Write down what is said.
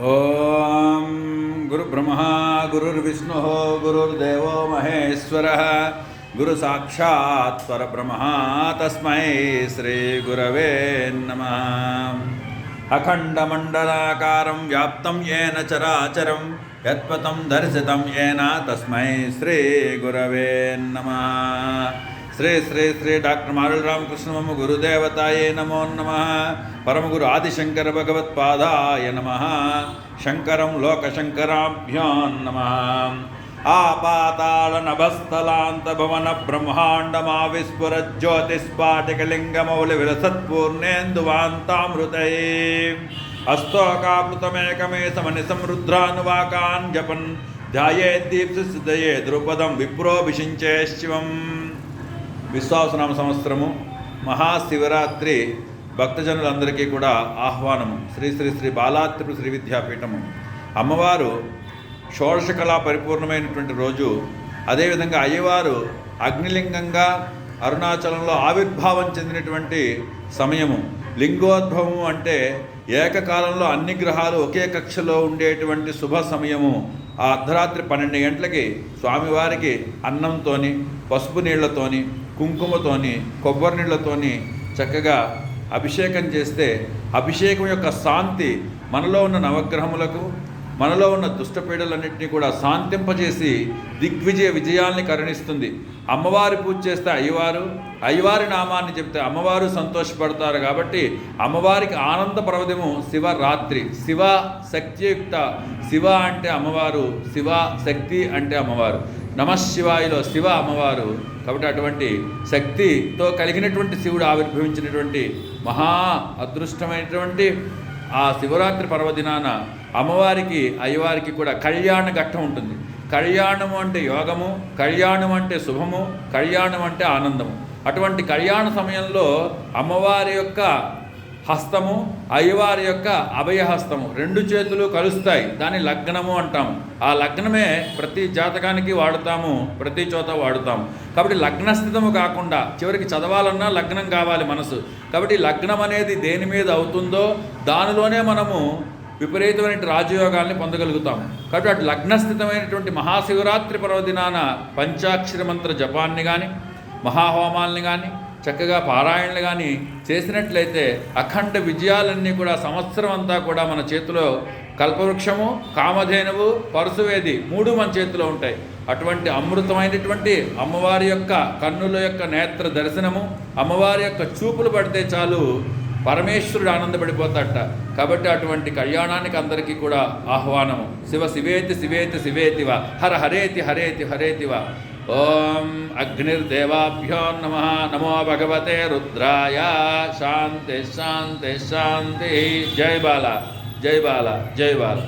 ఓం గురు బ్రహ్మ గురుర్విష్ణు గురుర్దేవో మహేశ్వరః గురు సాక్షాత్ పరబ్రహ్మ తస్మై శ్రీ గురవే నమః. అఖండమండలాకారం వ్యాప్తం ఏన చరాచరం యత్పదం దర్శితం ఏన తస్మై శ్రీ గురవే నమః. శ్రీ శ్రీ శ్రీ డాక్టర్ మారుల్ రామకృష్ణమమ్మ గురుదేవతాయే నమో నమః. పరమగురు ఆదిశంకర భగవత్పాదాయ నమః. శంకరం లోకశంకరాభ్యాం నమః. ఆపాతాళ నభస్థలాంత భవన బ్రహ్మాండమావిస్ఫుర జ్యోతిస్ఫాటికలింగమౌలి విలసత్పూర్ణేందువాంతామృతై అస్తోకామృతమేకమే సమని సమరుద్రానువాకాన్ జపన్ ధ్యాయేద్దీప్సిద్ధయే ద్రుపదం విప్రోభిషించే శివం. విశ్వాసనామ సంవత్సరము మహాశివరాత్రి భక్తజనులందరికీ కూడా ఆహ్వానము. శ్రీ శ్రీ శ్రీ బాలాత్రిపుర శ్రీ విద్యాపీఠము అమ్మవారు షోడశకళా పరిపూర్ణమైనటువంటి రోజు. అదేవిధంగా అయ్యవారు అగ్నిలింగంగా అరుణాచలంలో ఆవిర్భావం చెందినటువంటి సమయము. లింగోద్భవము అంటే ఏకకాలంలో అన్ని గ్రహాలు ఒకే కక్షలో ఉండేటువంటి శుభ సమయము. ఆ అర్ధరాత్రి 12 గంటలకి స్వామివారికి అన్నంతోని, పసుపు నీళ్లతోని, కుంకుమతోని, కొబ్బరి నీళ్లతోని చక్కగా అభిషేకం చేస్తే అభిషేకం యొక్క శాంతి మనలో ఉన్న నవగ్రహములకు, మనలో ఉన్న దుష్టపీడలన్నింటినీ కూడా శాంతింపజేసి విజయాల్ని కరుణిస్తుంది. అమ్మవారి పూజ చేస్తే అయ్యవారి నామాన్ని చెప్తే అమ్మవారు సంతోషపడతారు. కాబట్టి అమ్మవారికి ఆనంద పర్వదిము శివరాత్రి. శివ శక్తియుక్త, శివ అంటే అమ్మవారు, శివ శక్తి అంటే అమ్మవారు. నమశివాయలో శివ అమ్మవారు. కాబట్టి అటువంటి శక్తితో కలిగినటువంటి శివుడు ఆవిర్భవించినటువంటి మహా అదృష్టమైనటువంటి ఆ శివరాత్రి పర్వదినాన అమ్మవారికి అయ్యవారికి కూడా కళ్యాణ ఘట్టం ఉంటుంది. కళ్యాణము అంటే యోగము, కళ్యాణం అంటే శుభము, కళ్యాణం అంటే ఆనందము. అటువంటి కళ్యాణ సమయంలో అమ్మవారి యొక్క హస్తము, అయ్యవారి యొక్క అభయహస్తము 2 చేతులు కలుస్తాయి. దాన్ని లగ్నము అంటాము. ఆ లగ్నమే ప్రతి జాతకానికి వాడుతాము, ప్రతి చోట వాడుతాము. కాబట్టి లగ్నస్థితము కాకుండా చివరికి చదవాలన్నా లగ్నం కావాలి మనసు. కాబట్టి లగ్నం అనేది దేని మీద అవుతుందో దానిలోనే మనము విపరీతమైన రాజయోగాల్ని పొందగలుగుతాము. కాబట్టి అటు లగ్నస్థితమైనటువంటి మహాశివరాత్రి పర్వదినాన పంచాక్షరి మంత్ర జపాన్ని కానీ, మహాహోమాల్ని కానీ, చక్కగా పారాయణలు కానీ చేసినట్లయితే అఖండ విజయాలన్నీ కూడా సంవత్సరం అంతా కూడా మన చేతిలో కల్పవృక్షము, కామధేనువు, పరశువేది 3 మన చేతిలో ఉంటాయి. అటువంటి అమృతమైనటువంటి అమ్మవారి యొక్క కన్నుల యొక్క నేత్ర దర్శనము, అమ్మవారి యొక్క చూపులు పడితే చాలు పరమేశ్వరుడు ఆనందపడిపోతాడట. కాబట్టి అటువంటి కళ్యాణానికి అందరికీ కూడా ఆహ్వానము. శివ శివేతి శివేతి శివేతివ, హర హరేతి హరేతి హరేతివ. ఓం అగ్నిర్దేవాభ్యో నమః. నమో భగవతే రుద్రాయ. శాంతి శాంతి శాంతి. జై బాల, జై బాల, జై బాల.